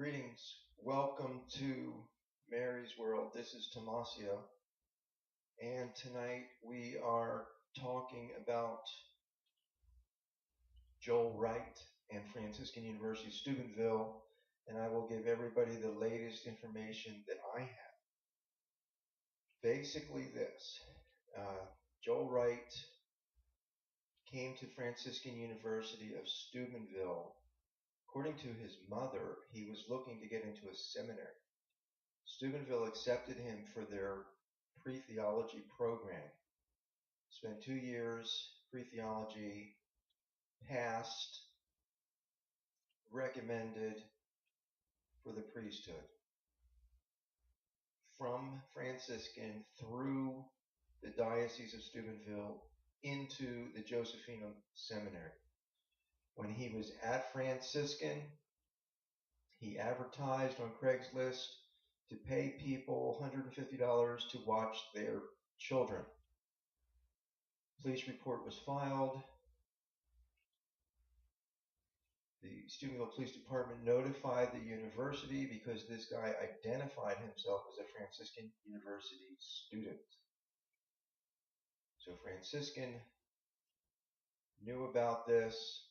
Greetings. Welcome to Mary's World. This is Tomasio, and tonight we are talking about Joel Wright and Franciscan University of Steubenville, and I will give everybody the latest information that I have. Basically, this Joel Wright came to Franciscan University of Steubenville. According to his mother, he was looking to get into a seminary. Steubenville accepted him for their pre-theology program. Spent 2 years pre-theology, passed, recommended for the priesthood. From Franciscan through the Diocese of Steubenville into the Josephine Seminary. When he was at Franciscan, he advertised on Craigslist to pay people $150 to watch their children. Police report was filed. The Steubenville Police Department notified the university because this guy identified himself as a Franciscan University student. So Franciscan knew about this,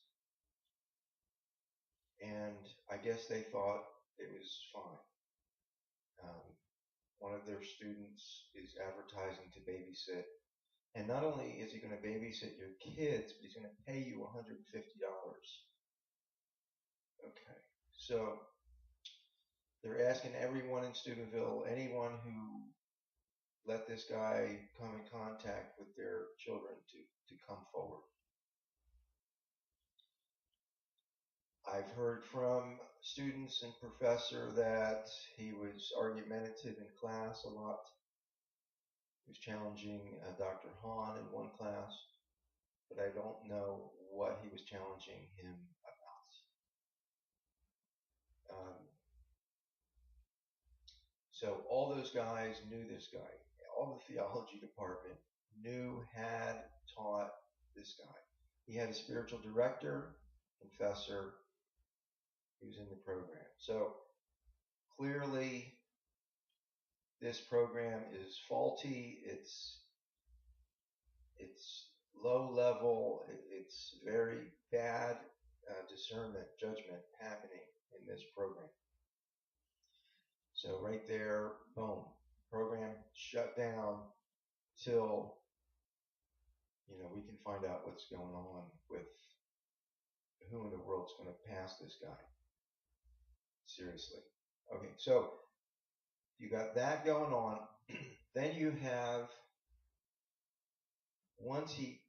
and I guess they thought it was fine. One of their students is advertising to babysit. And not only is he going to babysit your kids, but he's going to pay you $150. Okay, so they're asking everyone in Steubenville, anyone who let this guy come in contact with their children to come forward. I've heard from students and professor that he was argumentative in class a lot. He was challenging Dr. Hahn in one class, but I don't know what he was challenging him about. So all those guys knew this guy. All the theology department had taught this guy. He had a spiritual director, confessor, he was in the program. So clearly this program is faulty. It's low level. It's very bad discernment, judgment happening in this program. So right there, boom, program shut down till we can find out what's going on with who in the world's going to pass this guy. Seriously. Okay, so you got that going on. Then you have once he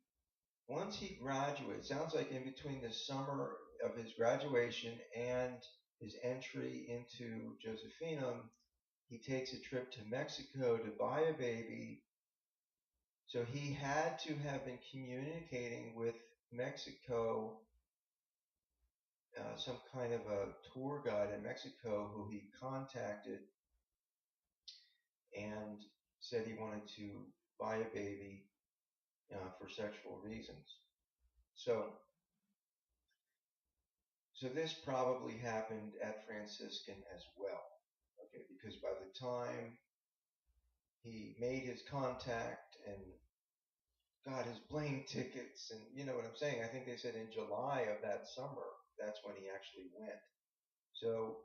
graduates, sounds like in between the summer of his graduation and his entry into Josephinum, he takes a trip to Mexico to buy a baby. So he had to have been communicating with Mexico, some kind of a tour guide in Mexico who he contacted and said he wanted to buy a baby for sexual reasons. So this probably happened at Franciscan as well, okay, because by the time he made his contact and got his plane tickets, and you know what I'm saying, I think they said in July of that summer, that's when he actually went. So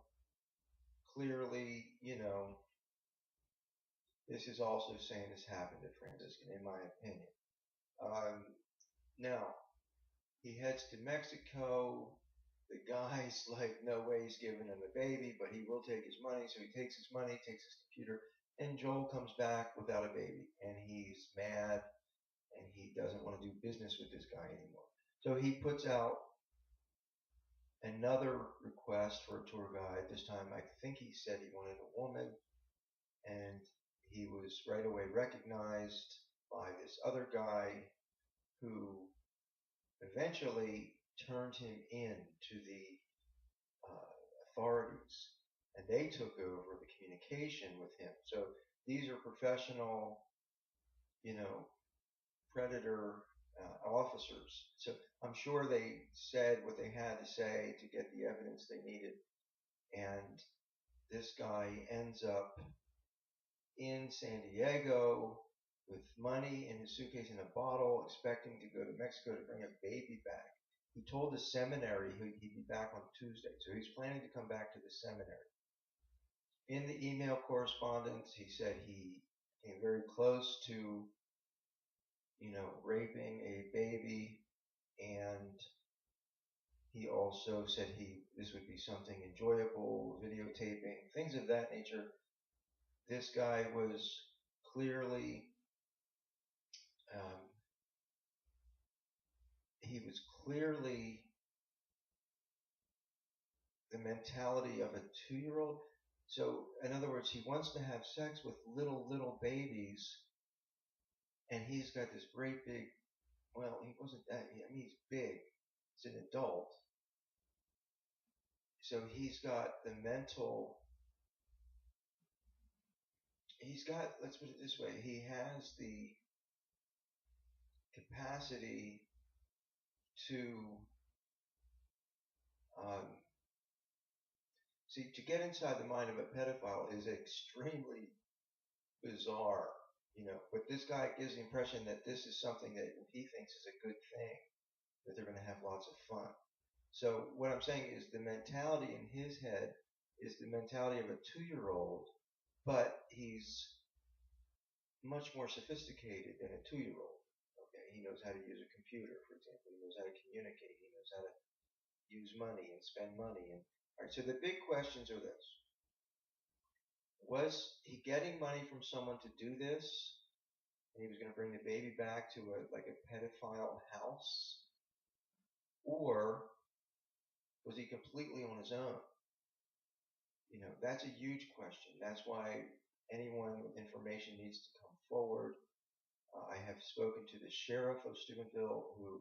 clearly, this is also saying this happened at Franciscan, in my opinion. Now, he heads to Mexico. The guy's like, no way he's giving him a baby, but he will take his money. So he takes his money, takes his computer, and Joel comes back without a baby. And he's mad, and he doesn't want to do business with this guy anymore. So he puts out another request for a tour guide. This time, I think he said he wanted a woman, and he was right away recognized by this other guy who eventually turned him in to the authorities, and they took over the communication with him. So these are professional, predator officers. So I'm sure they said what they had to say to get the evidence they needed. And this guy ends up in San Diego with money in his suitcase in a bottle, expecting to go to Mexico to bring a baby back. He told the seminary he'd be back on Tuesday, so he's planning to come back to the seminary. In the email correspondence, he said he came very close to, raping a baby, and he also said this would be something enjoyable, videotaping, things of that nature. This guy was clearly um, he was clearly the mentality of a 2-year-old. So, in other words, he wants to have sex with little babies, and he's got this great big. Well, he wasn't that. I mean, he's big. He's an adult. So he's got the mental. He's got. Let's put it this way. He has the capacity to um, see, to get inside the mind of a pedophile is extremely bizarre, But this guy gives the impression that this is something that he thinks is a good thing, that they're going to have lots of fun. So what I'm saying is the mentality in his head is the mentality of a 2-year-old, but he's much more sophisticated than a 2-year-old. Okay, he knows how to use a computer, for example. He knows how to communicate. He knows how to use money and spend money. And all right, so the big questions are this: was he getting money from someone to do this? And he was going to bring the baby back to a pedophile house? Or was he completely on his own? That's a huge question. That's why anyone with information needs to come forward. I have spoken to the sheriff of Steubenville, who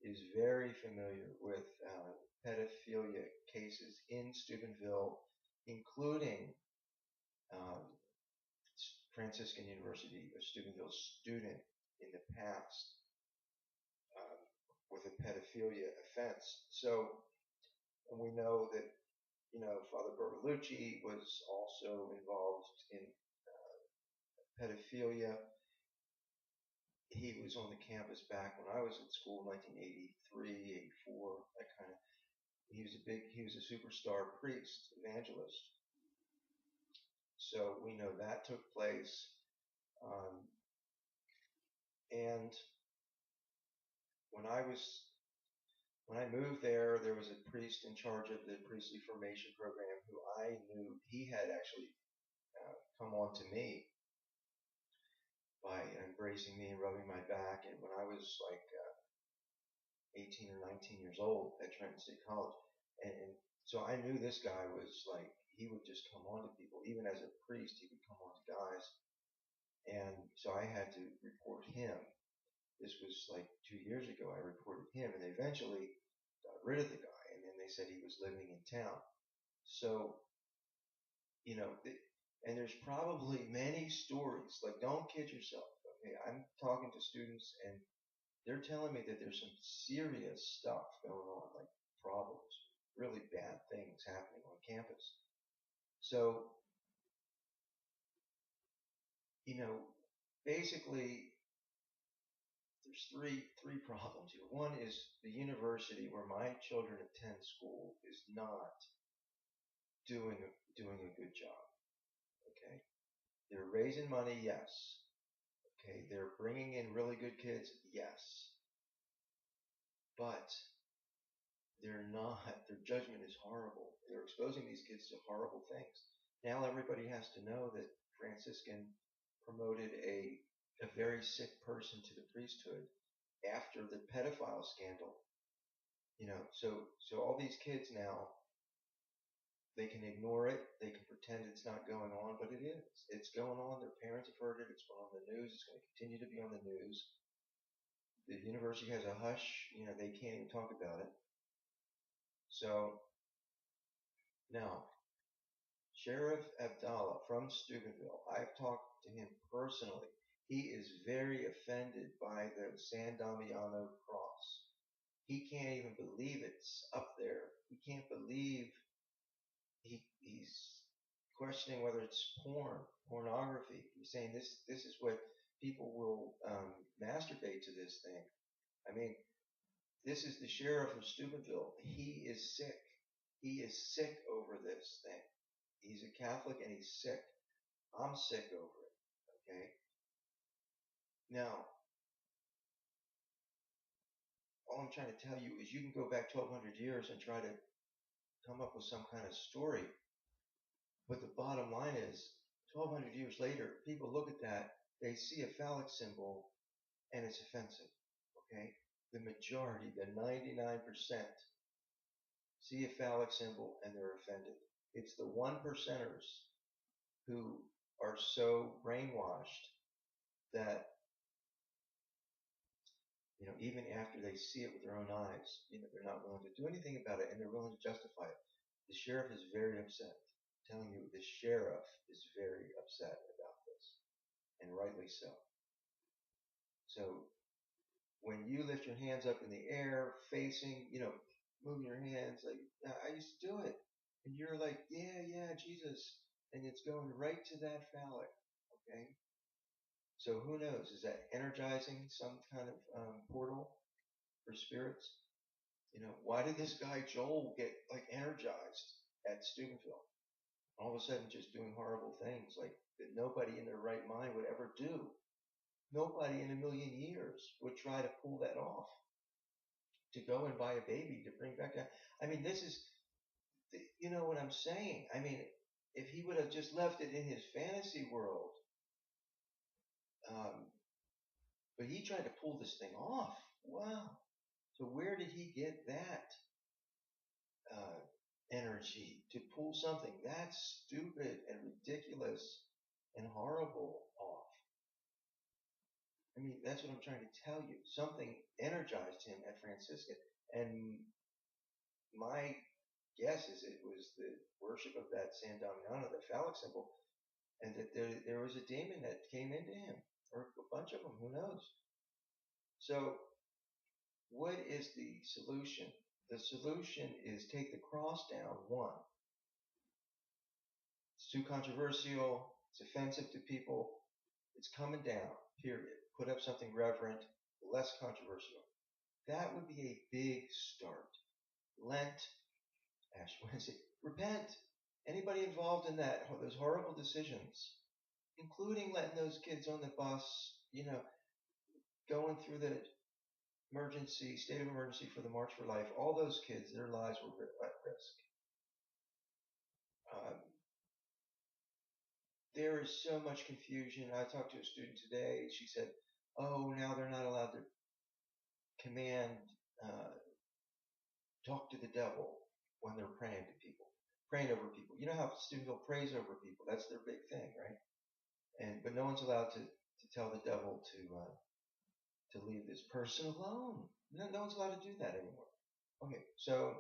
is very familiar with pedophilia cases in Steubenville, including um, Franciscan University of Steubenville student in the past um, with a pedophilia offense. So, and we know that, Father Bertolucci was also involved in pedophilia. He was on the campus back when I was at school, 1983, 84, that kind of. He was a superstar priest, evangelist. So we know that took place. And when I moved there, there was a priest in charge of the priestly formation program who I knew. He had actually come on to me by embracing me and rubbing my back. And when I was like 18 or 19 years old at Trenton State College, and so I knew this guy was like, he would just come on to people. Even as a priest, he would come on to guys. And so I had to report him. This was like 2 years ago. I reported him, and they eventually got rid of the guy. And then they said he was living in town. So, and there's probably many stories. Like, don't kid yourself. Okay, I'm talking to students, and they're telling me that there's some serious stuff going on, like problems, really bad things happening on campus. So, basically, there's three problems here. One is the university where my children attend school is not doing a good job. Okay, they're raising money, yes. Okay, they're bringing in really good kids, yes. But they're not. Their judgment is horrible. They're exposing these kids to horrible things. Now everybody has to know that Franciscan promoted a very sick person to the priesthood after the pedophile scandal. So all these kids now, they can ignore it. They can pretend it's not going on, but it is. It's going on. Their parents have heard it. It's been on the news. It's going to continue to be on the news. The university has a hush. They can't even talk about it. So now, Sheriff Abdallah from Steubenville, I've talked to him personally. He is very offended by the San Damiano cross. He can't even believe it's up there. He can't believe he's questioning whether it's pornography. He's saying this is what people will masturbate to this thing. I mean, this is the sheriff of Steubenville. He is sick. He is sick over this thing. He's a Catholic and he's sick. I'm sick over it. Okay. Now, all I'm trying to tell you is you can go back 1,200 years and try to come up with some kind of story. But the bottom line is, 1,200 years later, people look at that, they see a phallic symbol, and it's offensive. Okay? The majority, the 99%, see a phallic symbol and they're offended. It's the 1%ers who are so brainwashed that, even after they see it with their own eyes, they're not willing to do anything about it and they're willing to justify it. The sheriff is very upset. I'm telling you, the sheriff is very upset about this, and rightly so. So when you lift your hands up in the air, facing, moving your hands, like, I used to do it. And you're like, yeah, Jesus. And it's going right to that phallic. Okay? So who knows? Is that energizing some kind of portal for spirits? Why did this guy Joel get like energized at Steubenville? All of a sudden just doing horrible things like that nobody in their right mind would ever do. Nobody in a million years would try to pull that off. To go and buy a baby to bring back. I mean, this is, you know what I'm saying? I mean, if he would have just left it in his fantasy world, um, but he tried to pull this thing off. Wow. So where did he get that energy to pull something that stupid and ridiculous and horrible off? I mean, that's what I'm trying to tell you. Something energized him at Franciscan. And my guess is it was the worship of that San Damiano, the phallic symbol, and that there was a demon that came into him, or a bunch of them, who knows? So, what is the solution? The solution is take the cross down, one. It's too controversial, it's offensive to people, it's coming down, period. Put up something reverent, less controversial. That would be a big start. Lent, Ash Wednesday, repent. Anybody involved in those horrible decisions, including letting those kids on the bus, going through the state of emergency for the March for Life, all those kids, their lives were at risk. There is so much confusion. I talked to a student today. She said, oh, now they're not allowed to command, talk to the devil when they're praying over people. You know how Steubenville prays over people? That's their big thing, right? But no one's allowed to tell the devil to leave this person alone. No one's allowed to do that anymore. Okay, so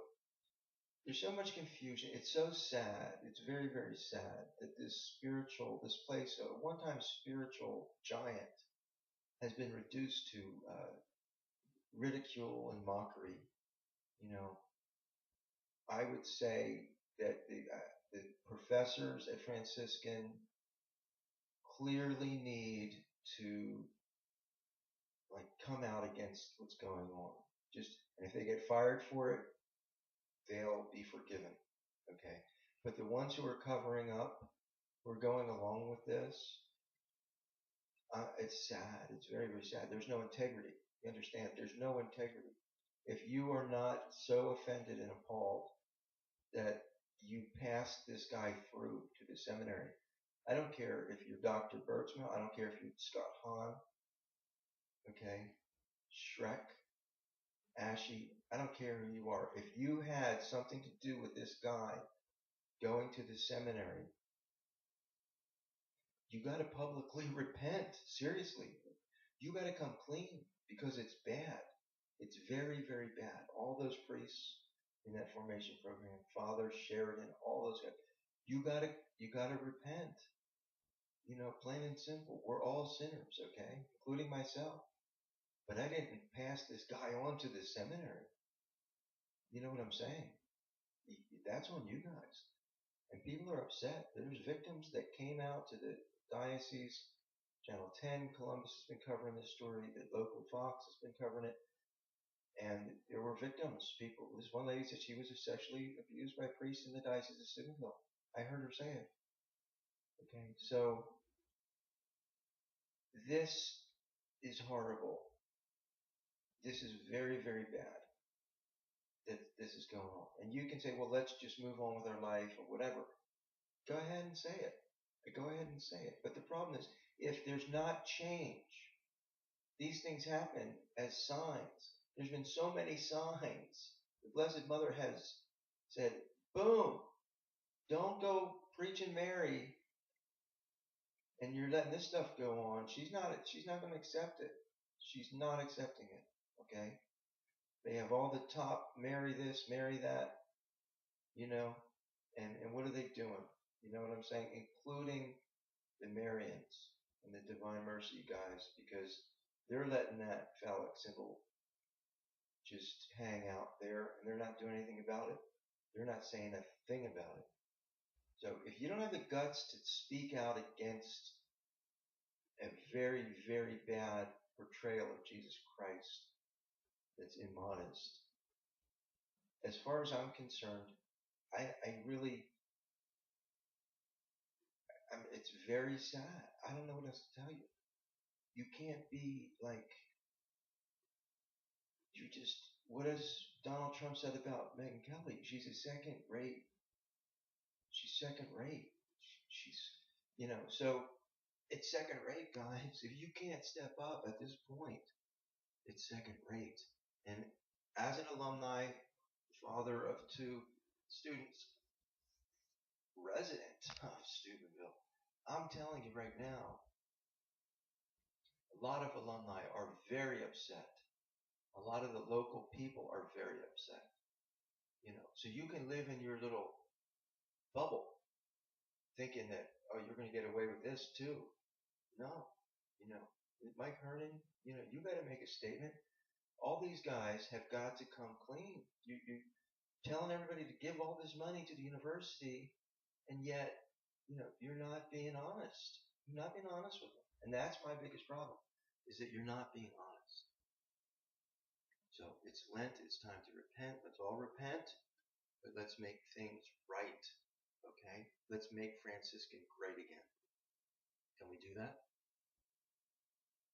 there's so much confusion. It's so sad. It's very, very sad that this place, a one-time spiritual giant, has been reduced to ridicule and mockery. I would say that the professors at Franciscan clearly need to come out against what's going on. And if they get fired for it, they'll be forgiven. Okay? But the ones who are covering up, who are going along with this, it's sad. It's very, very sad. There's no integrity. You understand? There's no integrity. If you are not so offended and appalled that you pass this guy through to the seminary, I don't care if you're Dr. Bertzman, I don't care if you're Scott Hahn, okay, Shrek, Ashy, I don't care who you are. If you had something to do with this guy going to the seminary, you got to publicly repent. Seriously. You got to come clean because it's bad. It's very, very bad. All those priests in that formation program, Father Sheridan, all those guys, you gotta repent. Plain and simple. We're all sinners, okay? Including myself. But I didn't pass this guy on to the seminary. You know what I'm saying? That's on you guys. And people are upset. There's victims that came out to the diocese. Channel 10, Columbus has been covering this story. The local Fox has been covering it. And there were victims. People. This one lady said she was sexually abused by priests in the diocese of Steubenville. I heard her say it. Okay, so this is horrible. This is very, very bad that this is going on. And you can say, well, let's just move on with our life or whatever. Go ahead and say it. Go ahead and say it. But the problem is, if there's not change, these things happen as signs. There's been so many signs. The Blessed Mother has said, boom, don't go preaching Mary, and you're letting this stuff go on. She's not going to accept it. She's not accepting it. Okay? They have all the top, marry this, marry that, you know, and what are they doing? You know what I'm saying? Including the Marians and the Divine Mercy guys, because they're letting that phallic symbol just hang out there, and they're not doing anything about it. They're not saying a thing about it. So if you don't have the guts to speak out against a very, very bad portrayal of Jesus Christ that's immodest, as far as I'm concerned, it's very sad. I don't know what else to tell you. You can't be like, what has Donald Trump said about Megyn Kelly? She's second rate. She's, so it's second rate, guys. If you can't step up at this point, it's second rate. And as an alumni, father of two students, resident of Steubenville, I'm telling you right now, a lot of alumni are very upset. A lot of the local people are very upset. So you can live in your little bubble thinking that, oh, you're going to get away with this too. No, Mike Hernon, you got to make a statement. All these guys have got to come clean. You're telling everybody to give all this money to the university, and yet, you're not being honest. You're not being honest with them. And that's my biggest problem, is that you're not being honest. So it's Lent. It's time to repent. Let's all repent, but let's make things right. Okay? Let's make Franciscan great again. Can we do that?